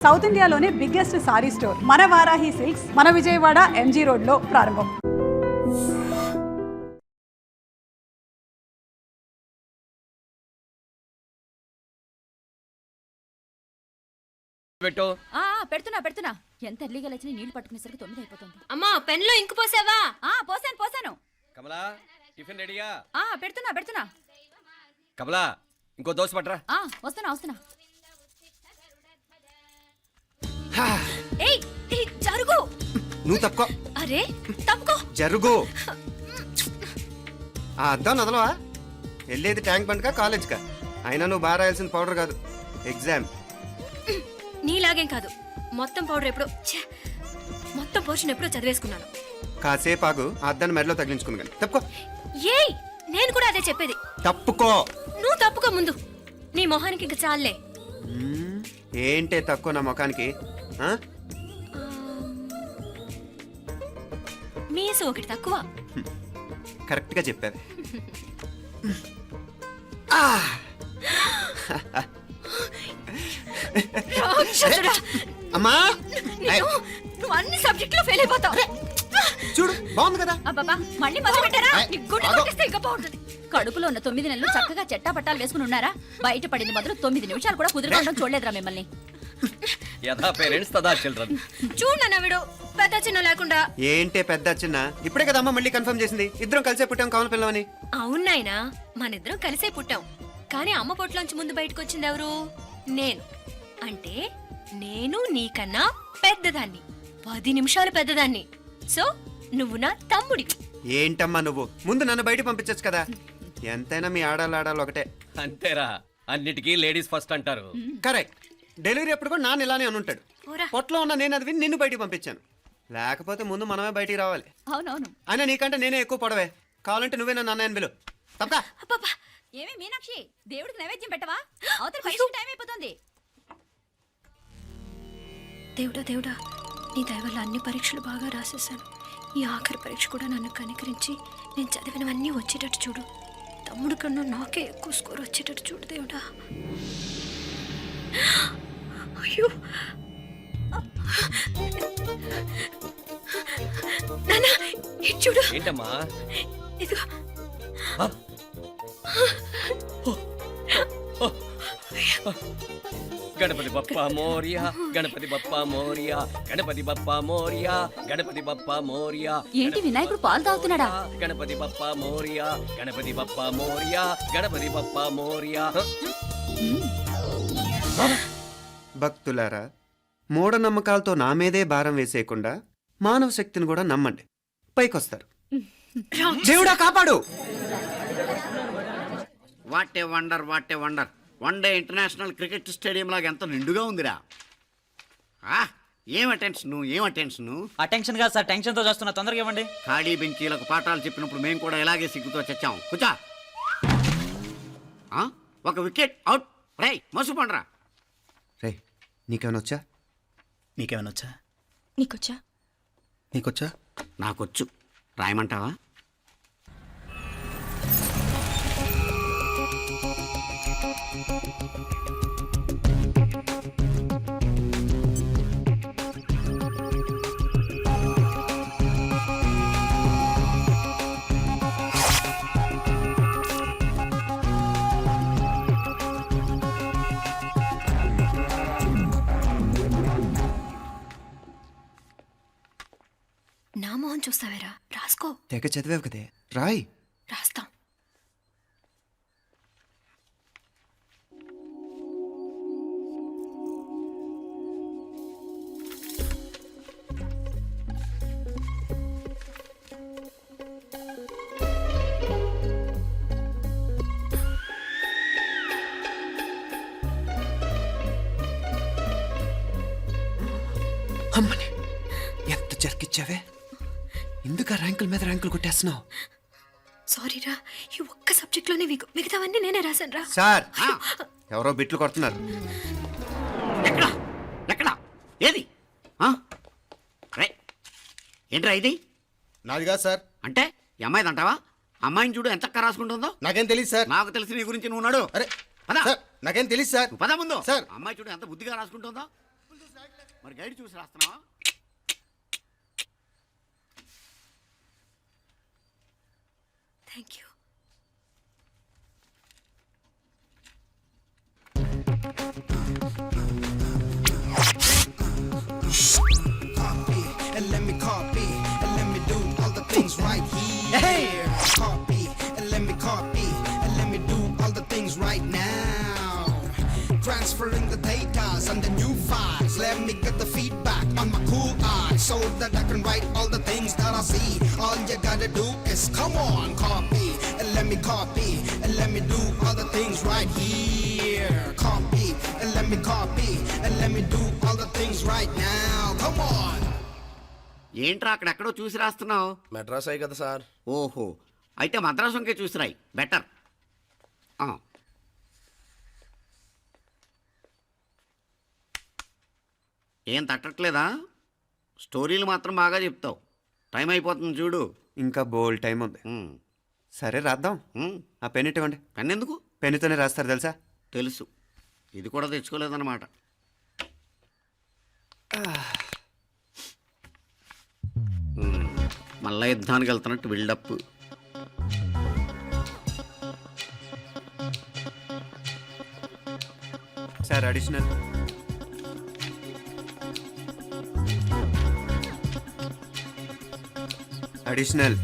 South ఇండియాలోనే biggest sorry store మన Varahi silks మన విజయవాడ ఎంజీ రోడ్ లో ప్రారంభం. పెడుతున్నా ఎంత ఎర్లీగా లేచిన నీళ్లు పట్టుకునేసరికి 9 అయిపోతుంది. అమ్మా పెన్లో ఇంకు పోసావా? పోసాను. కమలా టిఫిన్ రెడీగా? పెడుతున్నా. కమలా ఇంకో దోశ పట్రా. వస్తున్నా. ఏయ్ జరుగు. నువ్వు తప్పుకో. అరే తప్పుకో. జరుగు. అద్దాం నదలవా? వెళ్ళేది ట్యాంక్ బండ్కా కాలేజ్కా? అయినా నువ్వు బాగా రాయాల్సిన పౌడర్ కాదు, ఎగ్జామ్. నీలాగేం కాదు, మొత్తం పౌడర్ ఎప్పుడో మొత్తం పోర్షన్ ఎప్పుడో చదివేసుకున్నాను. కాసేపు ఆగు, అద్దాన్ని మెడలో తగిలించుకుంది కానీ. తప్పుకో. ఏయ్ నేను కూడా అదే చెప్పేది. తప్పుకో. నువ్వు తప్పుకో ముందు. నీ మొహానికి ఇంక చాలే. ఏంటే తక్కువ నా ముఖానికి? మీసు ఒకటి తక్కువ. కరెక్ట్ గా చెప్పావు. అమ్మా నువ్వు అన్ని సబ్జెక్ట్ లో ఫెయిల్ అయిపోతావు. చూడు బాగుంది కదా. అబ్బబ్బా మళ్ళీ మొదలు పెట్టారా? ఇంకా బాగుంటుంది. కడుపులో ఉన్న 9 నెలలు చక్కగా చెట్టా పట్టాలు వేసుకుని ఉన్నారా? బయట పడింది మొదలు 9 నిమిషాలు కూడా కుదురుకోవడం చూడలేదురా మిమ్మల్ని. యథా పేరెంట్స్ తదా చిల్డ్రన్. చూడన్నా వీడు పెద్ద చిన్న లేకుండా. ఏంటే పెద్ద చిన్న? ఇప్పుడే కదా అమ్మ మళ్ళీ కన్ఫర్మ్ చేసింది ఇద్దరం కలిసే పుట్టాం కావాలి పిల్లవని. అవునాయినా మనిద్దరం కలిసే పుట్టాం, కానీ అమ్మ పొట్లోంచి ముందు బయటకు వచ్చింది ఎవరు? నేను. అంటే నేను నీకన్నా పెద్దదాన్ని, 10 నిమిషాలు పెద్దదాన్ని. సో నువ్వు నా తమ్ముడి. ఏంటమ్మా నువ్వు? ముందు నన్ను బయట పంపించచ్చు కదా. ఎంతైనా మీ ఆడాలు ఒకటే. అంతేరా, అన్నిటికీ లేడీస్ ఫస్ట్ అంటారు. కరెక్ట్. డెలివరీ అప్పుడు కూడా నాన్న ఇలానే అని ఉంటాడు. పొట్లో ఉన్న నేను అది విని నిన్ను బయటికి పంపించాను. లేకపోతే ముందు మనమే బయటికి రావాలి. అవునవును. అయినా నీకంటే నేనే ఎక్కువ పొడవే. కావాలంటే నువ్వే నన్ను అన్నయ్యను పిలు. తప్పకా. ఏమి మీనాక్షి, దేవుడికి నైవేద్యం పెట్టవా? అవతల పరీక్ష టైం అయిపోతుంది. దేవుడా నీ దయ వల్ల అన్ని పరీక్షలు బాగా రాసేసాను. ఈ ఆఖరి పరీక్ష కూడా నన్ను కనికరించి నేను చదివినవన్నీ వచ్చేటట్టు చూడు. తమ్ముడు కన్నా నాకే ఎక్కువ స్కోర్ వచ్చేటట్టు చూడు దేవుడా. అయ్యో నాన్నా, ఇది చూడు. ఏంటమ్మా? ఇదిగో. గణపతి బప్పా మోరియా, గణపతి బప్పా మోరియా, గణపతి బప్పా మోరియా, గణపతి బప్పా మోరియా. ఏంటి వినాయకుడు పాలు తాగుతున్నాడా? గణపతి బప్పా మోరియా, గణపతి బప్పా మోరియా, గణపతి బప్పా మోరియా. భక్తులారా, మూఢనమ్మకాలతో నా మీదే భారం వేసేయకుండా మానవ శక్తిని కూడా నమ్మండి, పైకొస్తారు. దేవుడా కాపాడు. What a wonder, what a wonder. 1 day international cricket stadium లాగా ఎంత నిండుగా ఉందిరా. ఏం అటెన్షన్? అటెన్షన్ కాదు సార్, టెన్షన్ తో చూస్తున్నా. తొందరగా ఇవ్వండి. ఖాళీ బెంచీలకు పాఠాలు చెప్పినప్పుడు మేము కూడా ఇలాగే సిగ్గుతో చచ్చాం. కూర్చో. ఒక వికెట్ అవుట్. రై మసు పండరా. రే నీకేమైనా వచ్చా? నీకేమైనా వచ్చా? నీకొచ్చా? నాకొచ్చు. రాయమంటావా? నా మొహం చూస్తావేరా? రాసుకో. తెగ చదివావు కదే, రాయ్. రాస్తాం. అమ్మని ఎంత జరికిచ్చావే. ఎందుకు ర్యాంకుల మీద ర్యాంకులు కొట్టేస్తున్నావు? సారీరా, ఈ ఒక్క సబ్జెక్ట్లోనే మిగతావన్నీ నేనే రాశాను రా. సార్, ఎవరో బిట్లు కొడుతున్నారు. ఎక్కడా ఏది? ఏంట్రా ఇది? నాది కాదు సార్. అంటే ఈ అమ్మాయిది అంటావా? అమ్మాయిని చూడు ఎంత రాసుకుంటుందో. నాకేం తెలియదు సార్. నాకు తెలిసి నీ గురించి నువ్వు నాడు. అరే నాకేం తెలియదు సార్. పద ముందు. సార్, అమ్మాయి చూడు ఎంత బుద్ధిగా రాసుకుంటుందో. మరి గైడ్ చూసి రాస్తున్నావా? Thank you. And let me copy, and let me do all the things right here. Copy, and let me copy, and let me do all the things right now. Transferring the data and the new files. Let me get the feedback on my cool eyes so that I can write all the things that I see. All you gotta do is come on, copy, and let me copy, and let me do all the things right here. Copy, and let me copy, and let me do all the things right now. Come on. ఏంట్రా అక్కడెక్కడో చూసి రాస్తున్నావు? మెడ్రాస్ అయ్యి కదా sir. ఓహో, అయితే మద్రాసు వంకే చూసి రాయి, better. ఏం తట్టట్లేదా? స్టోరీలు మాత్రం బాగా చెప్తావు. టైం అయిపోతుంది చూడు. ఇంకా బోల్డ్ టైం ఉంది. సరే రాద్దాం. ఆ పెన్ ఇవ్వండి. పెన్ ఎందుకు? పెన్నుతోనే రాస్తారు తెలుసా? తెలుసు. ఇది కూడా తెచ్చుకోలేదన్నమాట. మళ్ళా యుద్ధానికి వెళ్తున్నట్టు బిల్డప్. Sir additional. అడిషనల్.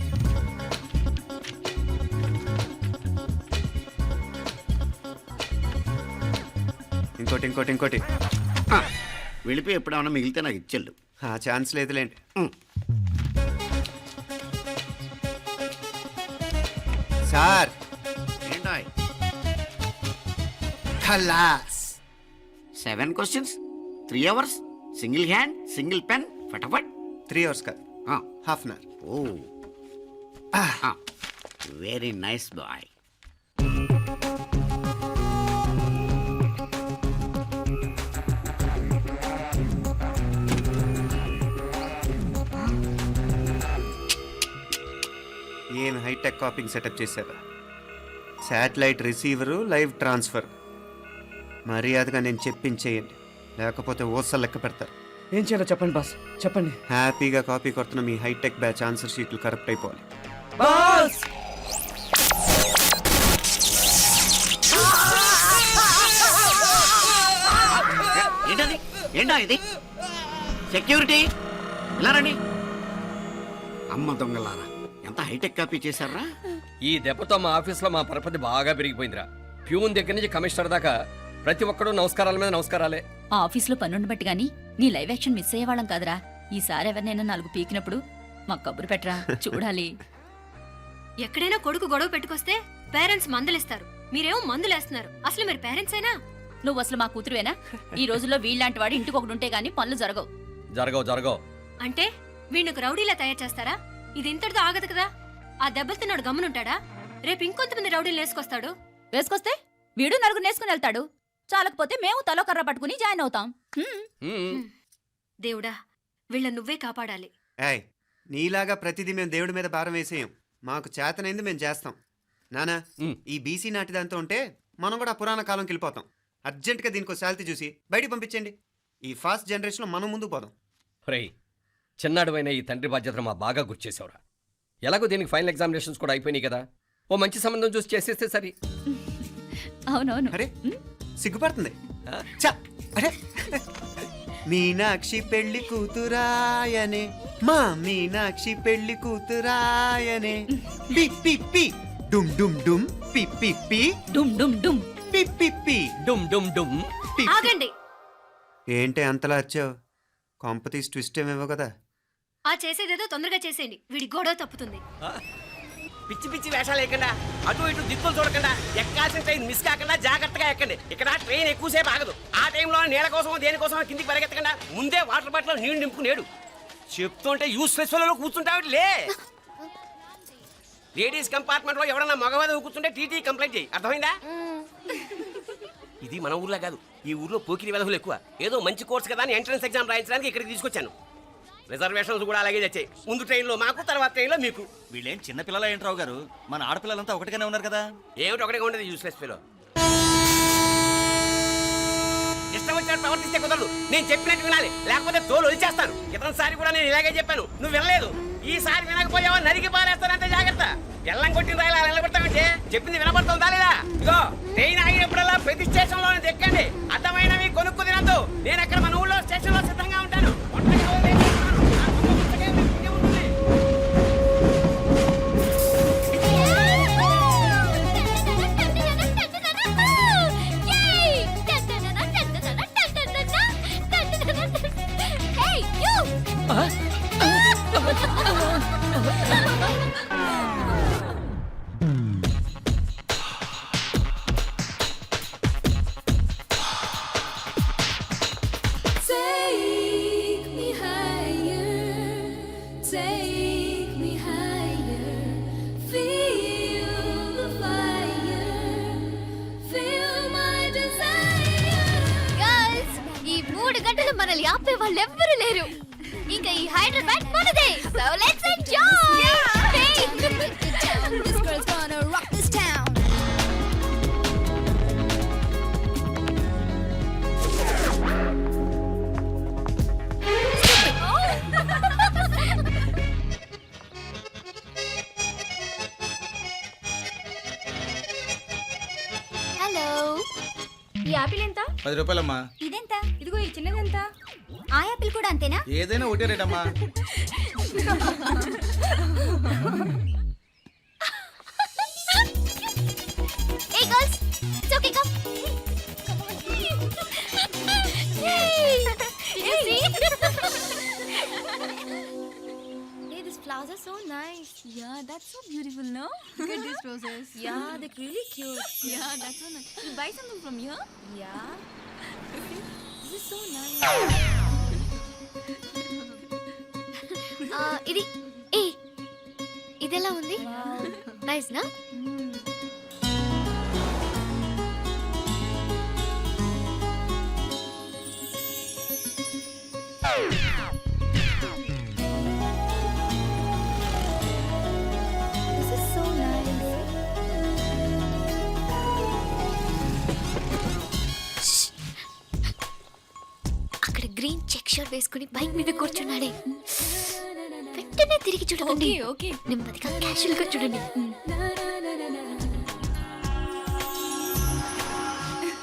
ఇంకోటి వెళ్ళిపోయి ఎప్పుడేమన్నా మిగిలితే నాకు ఇచ్చెళ్ళు. ఆ ఛాన్స్ లేదులేండి. సార్ ఏంటాయ్? ఖలాస్. 7 questions, 3 hours, single hand, single pen, ఫటాఫట్. 3 hours కాదు, హాఫ్ అన్ అవర్. ఓ, వెరీ నైస్ బాయ్. ఏం హైటెక్ కాపింగ్ సెటప్ చేశారు. Satellite receiver, live transfer. మర్యాదగా నేను చెప్పించేయండి, లేకపోతే ఓసలు లెక్క పెడతారు. ఏం చేయాలో చెప్పండి బాస్, చెప్పండి. హ్యాపీగా కాపీ కొడుతున్న మీ హైటెక్ బ్యాచ్ ఆన్సర్ షీట్లు కరెక్ట్ అయిపోవాలి. బాస్ ఏంటది? ఏంటా ఇది? సెక్యూరిటీ ఇలా రండి. అమ్మ దొంగలారా, ఎంత హైటెక్ కాపీ చేశారా? ఈ దెబ్బతో మా ఆఫీస్లో మా పరపతి బాగా పెరిగిపోయిందిరా. ప్యూన్ దగ్గర నుంచి కమిషనర్ దాకా ప్రతి ఒక్కడు నమస్కారాల మీద నమస్కారాలే. ఆ ఆఫీస్లో పనుండి బట్టి గాని నీ లైవ్ యాక్షన్ మిస్ అయ్యేవాళ్ళం కాదురా. ఈసారి ఎవరినైనా 4 పీకినప్పుడు మాకు కబురు పెట్టరా, చూడాలి. ఎక్కడైనా కొడుకు గొడవ పెట్టుకొస్తే పేరెంట్స్ మందులిస్తారు, మీరేమో మందులేస్తున్నారు. అసలు మీరు పేరెంట్సేనా? నువ్వు అసలు మా కూతురువేనా? ఈ రోజుల్లో వీళ్ళలాంటి వాడు ఇంటికి ఒకటి ఉంటే గానీ పనులు జరగవు. జరగవు. అంటే వీణ్ణకు రౌడీలా తయారు చేస్తారా? ఇది ఇంతటితో ఆగదు కదా. ఆ దెబ్బలు తిన్నాడు గమ్మునుంటాడా? రేపు ఇంకొంతమంది రౌడీలు వేసుకొస్తాడు. వేసుకొస్తే వీడు నలుగురు నేసుకుని వెళ్తాడు. చాలకపోతే మేము తలో కర్ర పట్టుకుని జాయిన్ అవుతాం. దేవుడా, వీళ్ళ నువ్వే కాపాడాలి. ఏయ్, నీలాగా ప్రతిదీ మేము దేవుడి మీద భారం వేసేయం. మాకు చేతనైంది మేము చేస్తాం. నానా, ఈ బీసీ నాటి దాంతో ఉంటే మనం కూడా పురాణ కాలంకి వెళ్ళిపోతాం. అర్జెంటుగా దీనికి శాలిటీ చూసి బయటికి పంపించండి. ఈ ఫాస్ట్ జనరేషన్లో మనం ముందుకు పోదాం. రేయ్, చిన్నాడువైన ఈ తండ్రి బాధ్యతను మా బాగా గుర్చేసావురా. ఎలాగో దీనికి ఫైనల్ ఎగ్జామినేషన్స్ కూడా అయిపోయినాయి కదా, ఓ మంచి సంబంధం చూసి చేసేస్తే సరి. అవునవును. అరే సిగ్గుపడుతుంది. చ, అరే మీనాక్షి పెళ్లి కూతురాయనే, మా మీనాక్షి పెళ్లి కూతురాయనే. పి పి పి డుమ్ డుమ్ డుమ్, పి పి పి డుమ్ డుమ్ డుమ్, పి పి పి డుమ్ డుమ్ డుమ్. పి. ఆగండి. ఏంటి అంతలా వచ్చావు? కాంపతీస్ ట్విస్ట్ ఏమేవో కదా. ఆ చేసేదేదో తొందరగా చేసేయండి, వీడి గొడవ తప్పుతుంది. పిచ్చి పిచ్చి వేషాలు లేకుండా, అటు ఇటు దిక్కులు చూడకుండా, ఎక్కాల్సిన ట్రైన్ మిస్ కాకుండా జాగ్రత్తగా ఎక్కండి. ఇక్కడ ట్రైన్ ఎక్కువసేపు ఆగదు. ఆ టైంలో నీళ్ళ కోసం దేనికోసం కిందికి పరిగెత్తకుండా ముందే వాటర్ బాటిల్ నీళ్లు నింపుకునేడు. చెప్తుంటే యూస్లెస్ లో కూర్చుంటావు. లే, లేడీస్ కంపార్ట్మెంట్ లో ఎవరన్నా మగవాది కూర్చుంటే టీటీ కంప్లైంట్ చేయి, అర్థమైందా? ఇది మన ఊర్లో కాదు, ఈ ఊర్లో పోకిరి వెధవులు ఎక్కువ. ఏదో మంచి కోర్స్ కదా అని ఎంట్రన్స్ ఎగ్జామ్ రాయించడానికి ఇక్కడికి తీసుకొచ్చాను. రిజర్వేషన్స్ కూడా అలాగే తెచ్చాయి. ముందు ట్రైన్లో మాకు, తర్వాత ట్రైన్లో మీకు. వీళ్ళేం చిన్న పిల్లలు ఏంట్రావు గారు, మన ఆడపిల్లలంతా ఒకటిగానే ఉన్నారు కదా. ఏమిటి ఒకటిగా ఉండేది యూస్లెస్ ఫెలో. ఇష్టం వచ్చినట్టు ప్రవర్తిస్తే కుదరదు. నేను చెప్పినట్టు వినాలి, లేకపోతే తోలు వచ్చేస్తాను. ఇతనిసారి కూడా నేను ఇలాగే చెప్పాను, నువ్వు వినలేదు. ఈసారి వినకపోయావో నరికి పారేస్తానంటే జాగ్రత్త. ఎల్లం కొట్టిన రాయిలా నిలబడతామంటే చెప్పింది వినపడుతుందా లేదా? ఇగో ట్రైన్ ఆగినప్పుడల్లా ప్రతి స్టేషన్ లో ఎక్కండి. అర్థమైనవి కొనుక్కు తినద్దు. నేను అక్కడ మన ఊళ్ళో స్టేషన్ లో సిద్ధంగా ఉంటాను. ఒంటరి రోజులు ఏం చేస్తున్నాను? నా కుటుంబ పుస్తకం మీకు పుణ్యం ఉంటుంది. ఈ 3 గంటలు మనల్ని ఆపే వాళ్ళు ఎవ్వరూ లేరు. ఇంకా ఈ హైదరాబాద్ మనదే. So let's enjoy. This girl's gonna rock this town. Hello, ఈ యాపిల్ ఎంత? 10 రూపాయలమ్మా. ఇదెంత? ఇదిగో ఈ చిన్నది ఎంత? ఆ యాపిల్ కూడా అంతేనా? ఏదైనా ఒకటే రేట్ అమ్మా. Hey girls, it's okay, come. Yay! Did you see? Hey, these flowers are so nice. Yeah, that's so beautiful, no? Look at these roses. Yeah, they're really cute. Yeah, that's so nice. You buy something from here? Yeah. This is so nice. ఇది ఏ ఇదెలా ఉంది? Nice నా? This is so nice. Shh. అక్కడ green check shirt వేసుకుని bike మీద కూర్చున్నాడే, వెంటనే తిరిగి చూడకండి. ఓకే నెమ్మదిగా క్యాషువల్ గా చూడండి.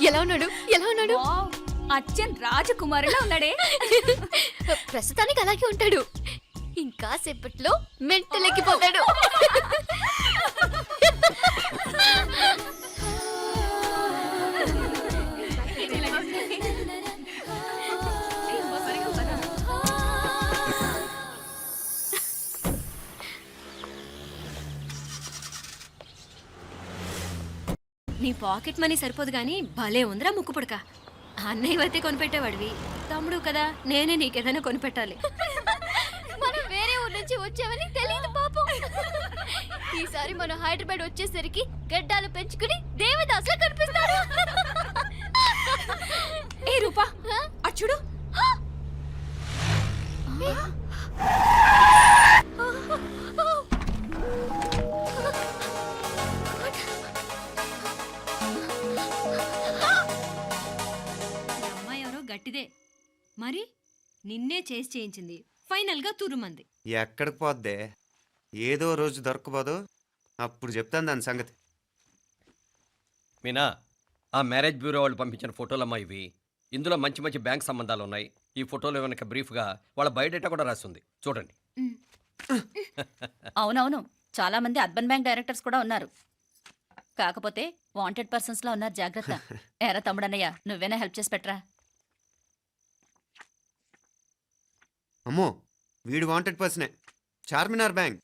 ఎలా ఉన్నాడు? ఎలా ఉన్నాడు? అచ్చన్ రాజకుమారిలా ఉన్నాడే. ప్రస్తుతానికి అలాగే ఉంటాడు. ఇంకా సేపట్లో మెంటలెక్కిపోతాడు. నీ పాకెట్ మనీ సరిపోదు గానీ భలే ఉందిరా ముక్కు పుడక. అన్నయ్య అయితే కొనిపెట్టేవాడివి, తమ్ముడు కదా నేనే నీకేదైనా కొనిపెట్టాలి. మనం వేరే ఊరు నుంచి వచ్చామని తెలియదు పాపం. ఈసారి మనం హైదరాబాద్ వచ్చేసరికి గడ్డాలు పెంచుకుని దేవదాసులా కనిపిస్తాడు. ఏ రూపా, అచ్చుడు. అమ్మాయి ఎవరో గట్టిదే, మరి నిన్నే చేసి చేయించింది. ఫైనల్ గా తురుమంది. ఎక్కడికి పోద్దే? ఏదో రోజు దొరకపోదు, అప్పుడు చెప్తాను దాని సంగతి. మీనా, ఆ మ్యారేజ్ బ్యూరో వాళ్ళు పంపించిన ఫోటోలమ్మా ఇవి. ఇందులో మంచి మంచి బ్యాంక్ సంబంధాలు ఉన్నాయి. ఈ ఫోటోలో వెనక బ్రీఫ్గా వాళ్ళ బయోడేటా కూడా రాస్తుంది, చూడండి. అవునవును, చాలా మంది అర్బన్ బ్యాంక్ డైరెక్టర్స్ కూడా ఉన్నారు. కాకపోతే వాంటెడ్ పర్సన్స్ లా ఉన్నారు, జాగ్రత్త. ఎరా తమ్ముడన్నయ్య, నువ్వేనా హెల్ప్ చేసి పెట్టరా? అమ్మో, వీడు వాంటెడ్ పర్సనే. Charminar bank,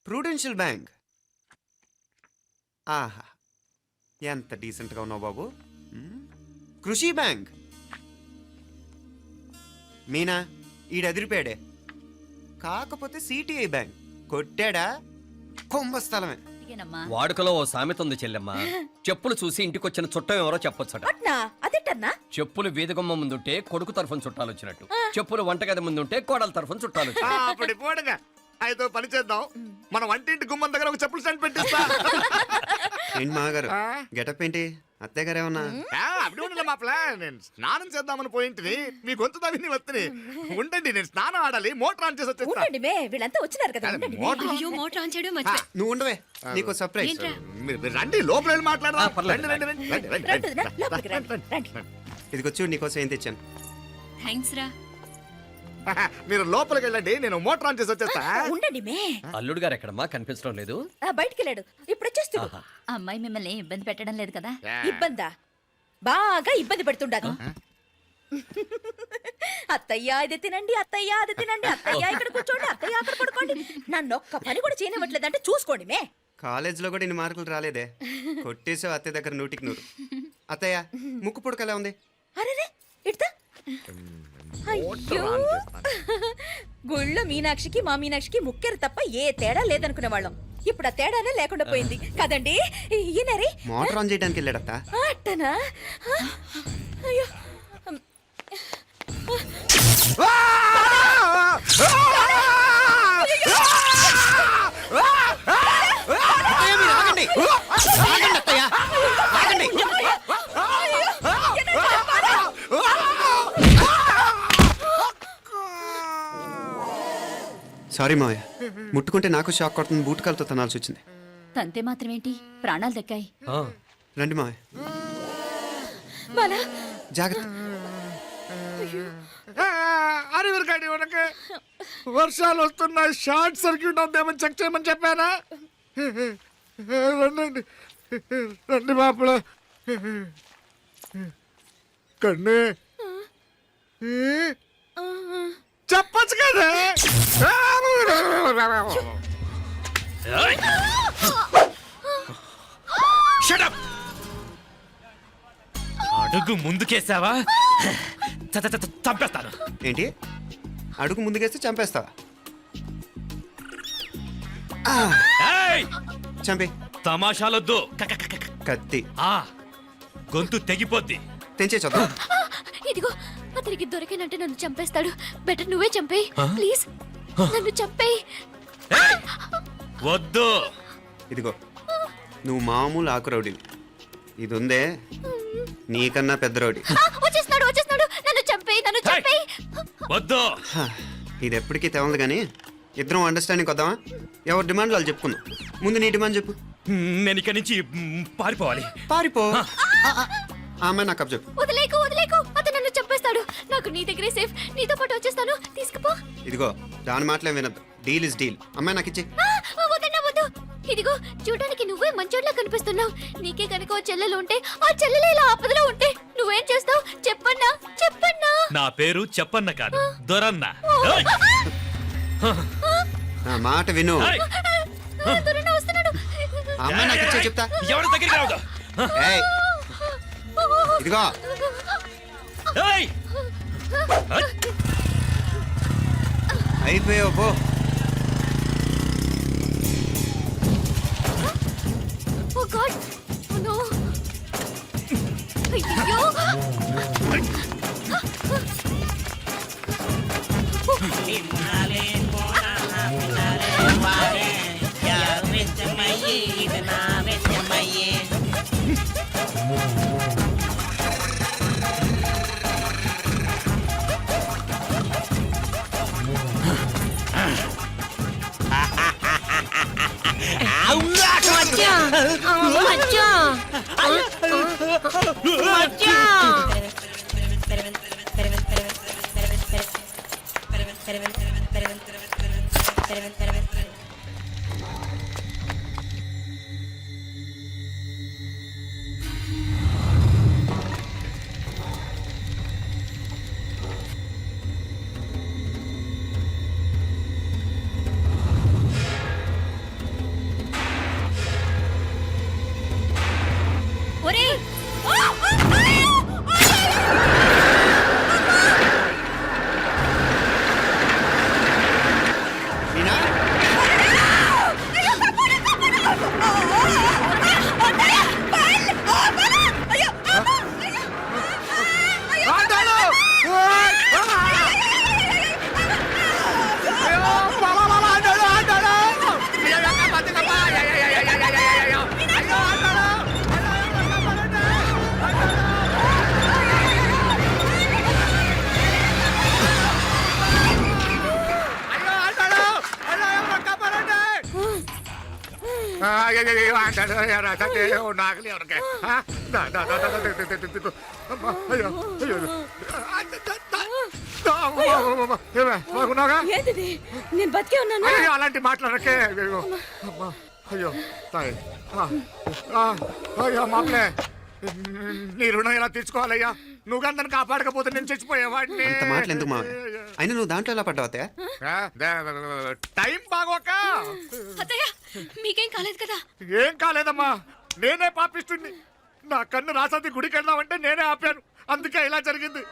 prudential bank. ఆహా, ఎంత డీసెంట్గా ఉన్నావు బాబు. కృషి బ్యాంక్. మీనా, ఈడు ఎదిరిపోయాడే. కాకపోతే సిటిఐ బ్యాంక్ కొట్టాడా కుంభస్థలమే. ఇదేనమ్మా. వాడుకలో ఓ సామెత ఉంది చెల్లెమ్మ. చెప్పులు చూసి ఇంటికొచ్చిన చుట్టం ఎవరో చెప్పొచ్చట. అదేటన్నా? చెప్పులు వీధగుమ్మ ముందుంటే కొడుకు తరఫున చుట్టాలు వచ్చినట్టు, చెప్పులు వంటగది ముందుంటే కోడల తరఫున చుట్టాలు వచ్చినట్టు. అప్పుడు పోడుగా అయితే ఓ పని చేద్దాం, మన వంటింటి గుమ్మం దగ్గర ఒక చెప్పులు స్టాండ్ పెట్టిస్తా. ఏంటి మామగారు గెటప్ ఏంటి అత్తయ్య గారు ఏమన్నా అప్పుడు ఉండలే మా ప్లాన్. నేను స్నానం చేద్దామని పోయింటిని, మీ గొంతు తవ్విని వస్తుంది. ఉండండి, నేను స్నానం ఆడాలి, మోటార్ ఆన్ చేసి వచ్చేస్తా. వీళ్ళంతా వచ్చినారు కదా మోటార్ అయ్యో మోటార్ ఆన్ చేయడం మర్చిపోయా. నువ్వు ఉండవే నీకు సర్ప్రైజ్. ఏంట్రా? మీరు రండి, లోపల వెళ్ళి మాట్లాడదాం. పర్లేదు. రండి, రండి, రండి, రండి, రండి. ఇదిగొచ్చు నీకోసం ఏం తెచ్చాను. థ్యాంక్స్ రా. మీరు లోపలికి వెళ్ళండి, నేను మోటార్ ఆన్ చేసి వచ్చేస్తా. ఉండండి మే అల్లుడు గారు ఎక్కడమ్మా కనిపించడం లేదు. బయటికి వెళ్ళాడు ఇప్పుడు వచ్చేస్తూ. ఆహా. అమ్మాయి మిమ్మల్ని ఇబ్బంది పెట్టడం లేదు కదా? ఇబ్బందా? బాగా ఇబ్బంది పెడుతుండగా. అత్తయ్య ఇది తినండి, అత్తయ్య అది తినండి, అత్తయ్య ఇక్కడ కూర్చోండి, అత్తయ్య అక్కడ పడుకోండి. నన్ను ఒక్క పని కూడా చేయనివ్వట్లేదంటే చూసుకోండి మే. కాలేజీలో కూడా ఇన్ని మార్కులు రాలేదే. కొట్టేసావు అత్తయ్య దగ్గర 100కి 100. అత్తయ్య ముక్కు పుడక ఎలా ఉంది? అరే ఇడతా. అయ్యో, గుళ్ళో మీనాక్షికి మా మీనాక్షికి ముక్కెరు తప్ప ఏ తేడా లేదనుకునే వాళ్ళం. ఇప్పుడు ఆ తేడానే లేకుండా పోయింది కదండి. ఈయనరి మోటార్ ఆన్ చేయడానికి వెళ్ళాడత్త. అట్టనా? అయ్యో సారీ మావయ్య, ముట్టుకుంటే నాకు షాక్ కొడుతుంది. బూటకాలతో తనాల్సి వచ్చింది. తంతే మాత్రమేంటి, ప్రాణాలు దక్కాయి. ఆ, రండి మావయ్య, బాలా జాగ్రత్త. అరివిరకాడి ఉనకే వర్షాలు వస్తున్నాయి, షార్ట్ సర్క్యూట్ అవుతామని చెక్ చేయమని చెప్పానా? రండి రండి మాపల కన్నే చెప్పచ్చు కదా. అడుగు ముందుకేసావా చంపేస్తాను. ఏంటి అడుగు ముందుకేస్తే చంపేస్తావా? చంపే. తమాషాలొద్దు. కత్తి గొంతు తెగిపోద్ది. తెంచే చూద్దాం. ఇదిగో అతనికి దొరికినంటే నన్ను చంపేస్తాడు. బెటర్ నువ్వే చంపేయి ప్లీజ్. నన్ను చంపేయి. వద్దు. ఇదిగో నువ్వు మామూలు ఆకు రౌడీవి. ఇది ఉందే నీకన్నా పెద్ద రౌడీ. వచ్చేస్తున్నాడు నన్ను చంపేయి, నన్ను చంపేయి. వద్దు. హ, ఇది ఎప్పటికీ తెవలదు కానీ ఇద్దరం అండర్స్టాండింగ్ వద్దామా? ఎవరి డిమాండ్ వాళ్ళు చెప్పుకుందాం. ముందు నీ డిమాండ్ చెప్పు. నేను ఇక్కడి నుంచి పారిపోవాలి. పారిపో. ఆ అమ్మాయి నాకు అప్ చెప్పు. వదిలేకు అతను నన్ను చంపేస్తాడు. నాకు నీ దగ్గరే సేఫ్. నీతో పాటు వచ్చేస్తాను, తీసుకుపో. ఇదిగో దాని మాటలే వినద్దు. Deal is deal. అమ్మాయి నాకు ఇచ్చి. వద్దు. ఇదిగో చూడడానికి నువ్వే మంచోట్లా కనిపిస్తున్నావు. నీకే కనుక ఓ చెల్లెలు ఉంటే, ఆ చెల్లెలు ఇలా ఆపదలో ఉంటే నువ్వేం చేస్తావు చెప్పన్నా? నా పేరు చెప్పన్న కాదు, దొరన్న. నా మాట విను. దొరన్న వస్తున్నాడు. ఆ అమ్మాయి నాకు ఇచ్చే చెప్తా. ఎవరి దగ్గరికి రావద్దు. ఏయ్, ఇదిగో ఏయ్! అయిపోయావు పో. ఓ గాడ్, ఓ నో. అయ్యో. మీనా అంటాడు నాకు ఎవరికే నేను బతికే ఉన్నాను. అలాంటి మాట్లాడకే అయ్యో అమ్మా అయ్యో తాయి అయ్యో మామలే నీ రుణం ఎలా తీర్చుకోవాలయ్యా నువ్వు అందరిని కాపాడకపోతే నేను చచ్చిపోయేవాడిని. అంత మాటలు ఎందుకు మావయ్య? అయినా నువ్వు దాంట్లో ఎలా పడ్డావు అత్తయ్య? టైం బాగోక. అత్తయ్య మీకేం కాలేదు కదా? ఏం కాలేదమ్మా, నేనే పాపిస్తుంది. నా కన్ను రాసాది గుడికి వెళ్దామంటే నేనే ఆపాను, అందుకే ఇలా జరిగింది.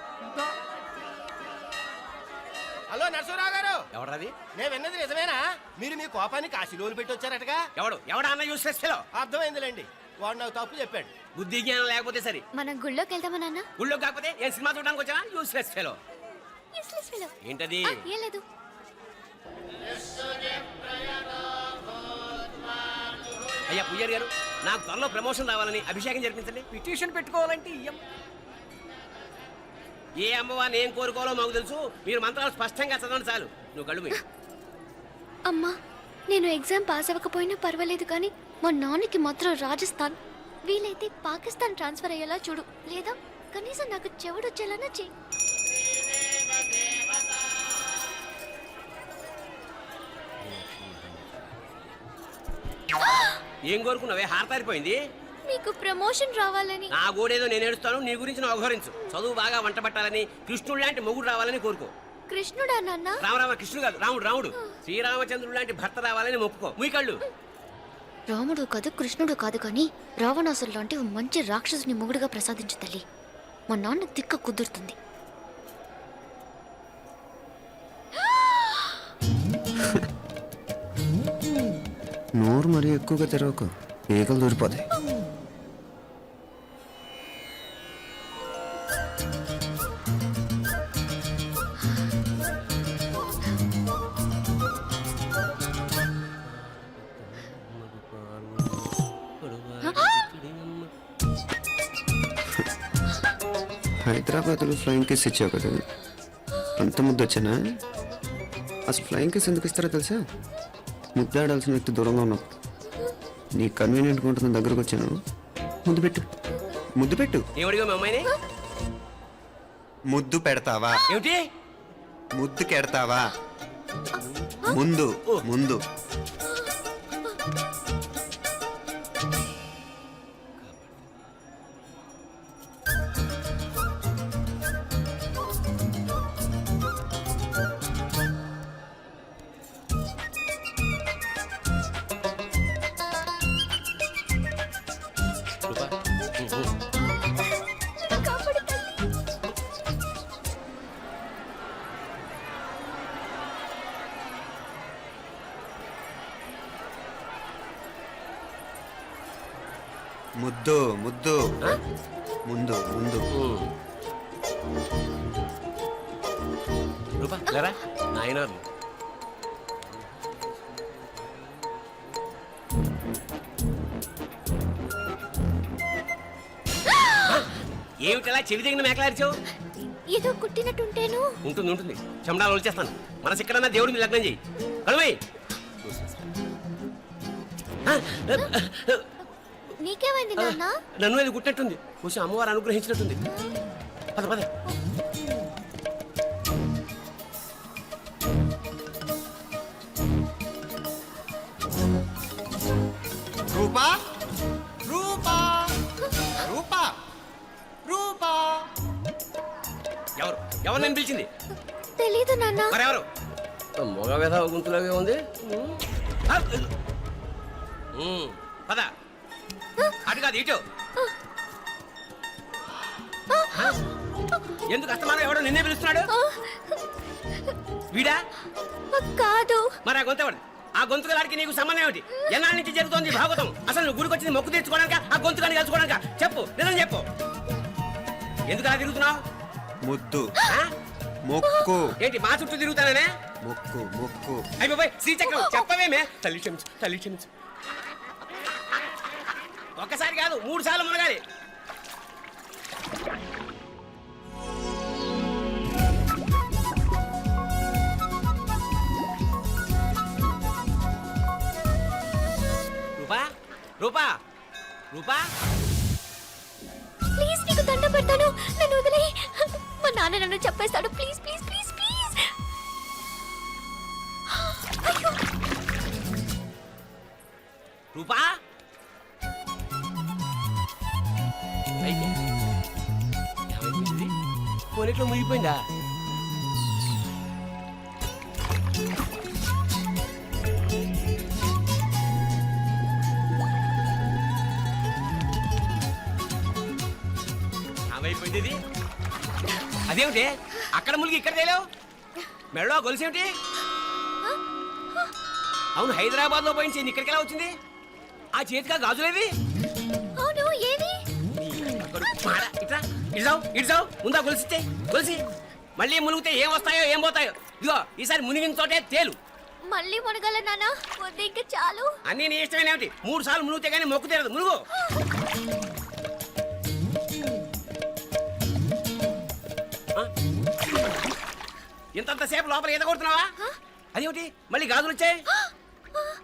హలో నరసరావు గారు, ఎవరది? నేను విన్నది నిజమేనా? మీరు మీ కోపానికి కాశీలోలు పెట్టి వచ్చారటగా? ఎవడా అన్న యూస్లెస్ ఫెలో. అర్థమైందిలేండి, వాడు నాకు తప్పు చెప్పాడు. బుద్ధి జ్ఞానం లేకపోతే సరే. మనం గుళ్ళోకి వెళ్దామా నాన్న? ఊళ్ళో కాకపోతే ఏం సినిమా చూడడానికి వచ్చావా? Useless fellow. Useless fellow. ఏంటది? ఏం లేదు. అయ్యా పుయ్యర్ గారు, నాకు త్వరలో ప్రమోషన్ రావాలని అభిషేకం జరిపించండి. పిటిషన్ పెట్టుకోవాలంటే ఏ అమ్మవారిని ఏం కోరుకోవాలో మాకు తెలుసు. మీరు మంత్రాలు స్పష్టంగా చదవండి చాలు. నువ్వు కళ్ళు మూయి. అమ్మా, నేను ఎగ్జామ్ పాస్ అవ్వకపోయినా పర్వాలేదు కానీ మా నాన్నకి మాత్రం రాజస్థాన్ వీలైతే పాకిస్తాన్ ట్రాన్స్ఫర్ అయ్యేలా చూడు, లేదా కనీసం నాకు చెవుడు వచ్చేలానా చెయ్యి. ఏం కోరుకున్నావే? హారతారిపోయింది. మీకు ప్రమోషన్ రావాలని. నా గోడేదో నేను ఏడుస్తాను, నీ గురించి నువ్వు అవహరించు. చదువు బాగా వంట పట్టాలని, కృష్ణుడు లాంటి మొగుడు రావాలని కోరుకో. కృష్ణుడా నాన్న? రామరామ కృష్ణుడు కాదు, రాముడు. రాముడు శ్రీరామచంద్రుడు లాంటి భర్త రావాలని మొక్కుకో. మీ కళ్ళు. రాముడు కాదు కృష్ణుడు కాదు కానీ రావణాసురు లాంటి ఓ మంచి రాక్షసుని మొగుడుగా ప్రసాదించు తల్లి. మా నాన్న తిక్క కుదురుతుంది. నోరు మరీ ఎక్కువగా తెరవకు, ఏకలు దూరిపోతాయి. హైదరాబాద్లో ఫ్లయింగ్ కేస్ ఇచ్చావు కదా, అంత ముద్దు వచ్చానా? అసలు ఫ్లయింగ్ కేస్ ఎందుకు ఇస్తారో తెలుసా? ముద్దాడాల్సిన వ్యక్తి దూరంగా ఉన్నావు. నీ కన్వీనియంట్గా ఉంటుంది, దగ్గరకు వచ్చాను. ముద్దు పెట్టు, ముద్దు పెట్టు. ఏమడిగా మీ అమ్మాయిని? ముద్దు పెడతావా? ఏమిటి? ముద్దు కెడతావా? ముందు ముందు. ముద్దు ముద్దు ముందు ముందు. రూపా లేరా నాయన. ఏమిటలా చెవి దగ్గర మేకలారిచావు? ఏదో కుట్టినట్టుంటేను. ఉంటుంది ఉంటుంది, చెమడాలు వచ్చేస్తాను. మనసు ఎక్కడన్నా దేవుడి మీద లగ్నం చేయి. కలువై. నీకేమైంది నాన్న? నన్ను అది గుట్టినట్టుంది, కొంచెం అమ్మవారు అనుగ్రహించినట్టుంది. పద పద. రూపా రూపా రూపా రూపా. ఎవరు ఎవరు నేను పిలిచింది? తెలీదు నాన్న. మరెవరు? మొగ వ్యధ గుంతులాగే ఉంది. పద. అటు కాదు ఇటు. ఎందుకు అస్తమానం ఎవడో నిన్నే పిలుస్తున్నాడు? వీడా కాదు. మరి ఆ గొంతు ఎవడు? ఆ గొంతు గారికి నీకు సంబంధం ఏమిటి? ఎన్నాళ్ళ నుంచి జరుగుతోంది భాగవతం? అసలు నువ్వు గుడికి వచ్చింది మొక్కు తీర్చుకోవడానిక, ఆ గొంతు కానీ కలుసుకోవడానిక? చెప్పు, నిజం చెప్పు. ఎందుకు అలా తిరుగుతున్నావు? ముద్దు మొక్కు. ఏంటి మా చుట్టూ తిరుగుతానే? మొక్కు మొక్కు. అయిపోయి శ్రీచక్రం చెప్పవేమే? తల్లి క్షమించు, తల్లి క్షమించు. ఒక్కసారి కాదు 3 సార్లు మునగాలి. రూపా రూపా రూపా ప్లీజ్ నీకు దండం పెడతాను, నన్ను వదిలే. మా నాన్న నన్ను చెప్పేస్తాడు. Please please please please. అయ్యో, రూపా పోనీట్లో మునిగిపోయిందా? ఏమైపోయింది ఇది? అదేమిటి అక్కడ మునిగి ఇక్కడ తేలేవు? మెడలో గొలుసేమిటి? అవును, హైదరాబాద్ లో పోయించింది, ఇక్కడికి ఎలా వచ్చింది? ఆ చేతిగా గాజులేవి? అవును ఏవి? ఇడ్సావు ముందా గొలిసితే గొలిసి మళ్ళీ మునిగితే ఏం వస్తాయో ఏం పోతాయో. ఇదిగో ఈసారి మునిగిన చోటే తేలు. మళ్ళీ మునగల నాన్న, వద్దు ఇంకా చాలు. అన్నీ నీ ఇష్టమైన ఏమిటి? 3 సార్లు మునిగితే కానీ మొక్కు తీరదు. మునుగు. ఇంతంతసేపు లోపల ఈత కొడుతున్నావా? అదేమిటి మళ్ళీ గాజులు వచ్చాయి?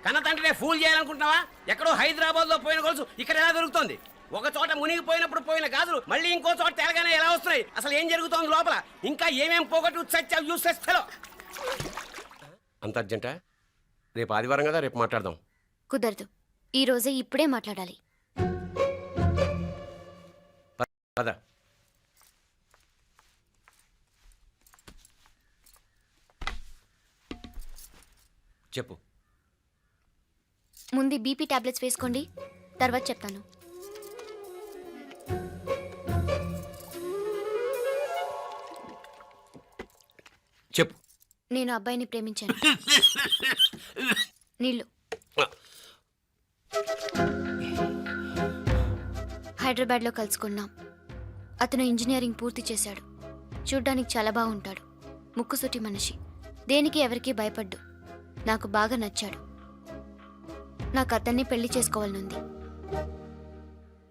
కన్న తండ్రినే ఫూల్ చేయాలనుకుంటున్నావా? ఎక్కడో హైదరాబాద్ లో పోయిన గొలుసు ఇక్కడ ఎలా దొరుకుతుంది? ఒక చోట మునిగిపోయినప్పుడు పోయిన గాజులు మళ్ళీ ఇంకో చోట తేలగానే ఎలా వస్తున్నాయి? అసలు ఏం జరుగుతోంది లోపల? ఇంకా ఏమేం పోగొట్టు చచ్చావు యూస్లెస్ ఫెలో. అంత అర్జెంటా? రేపు ఆదివారం కదా, రేపు మాట్లాడదాం. కుదరదు, ఈ రోజే ఇప్పుడే మాట్లాడాలి. పద. చెప్పు. ముందు బీపీ టాబ్లెట్స్ వేసుకోండి, తర్వాత చెప్తాను. చెప్పు. నేను అబ్బాయిని ప్రేమించాను. నీళ్ళు. హైదరాబాద్లో కలుసుకున్నాం. అతను ఇంజనీరింగ్ పూర్తి చేశాడు. చూడ్డానికి చాలా బాగుంటాడు. ముక్కుసూటి మనిషి. దేనికి ఎవరికీ భయపడ్డు. నాకు బాగా నచ్చాడు. నాకు అతన్ని పెళ్లి చేసుకోవాలనుంది.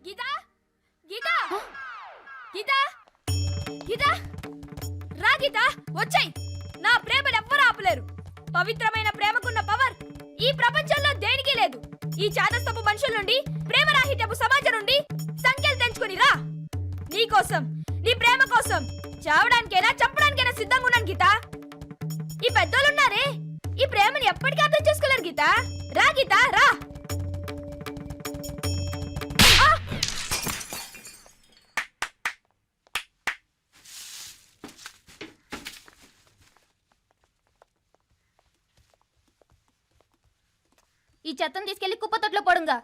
గీతా గీతా గీతా గీతా రా గీతా, వచ్చాయి. నా ప్రేమను ఎవ్వరూ ఆపలేరు. పవిత్రమైన ప్రేమకున్న పవర్ ఈ ప్రపంచంలో దేనికి లేదు. ఈ చాదస్తపు మనుషుల నుండి, ప్రేమరాహిత్యపు సమాజం నుండి సంఖ్యలు తెంచుకుని రా. నీ కోసం, నీ ప్రేమ కోసం చావడానికైనా చంపడానికైనా సిద్ధంగా ఉన్నాను గీతా. ఈ పెద్దోళ్ళున్నారే, ఈ ప్రేమని ఎప్పటికీ అర్థం చేసుకోలేరు గీతా. రా గీతా రా. ఈ చెత్తను తీసుకెళ్లి కుప్పతొట్లో పడుంగా.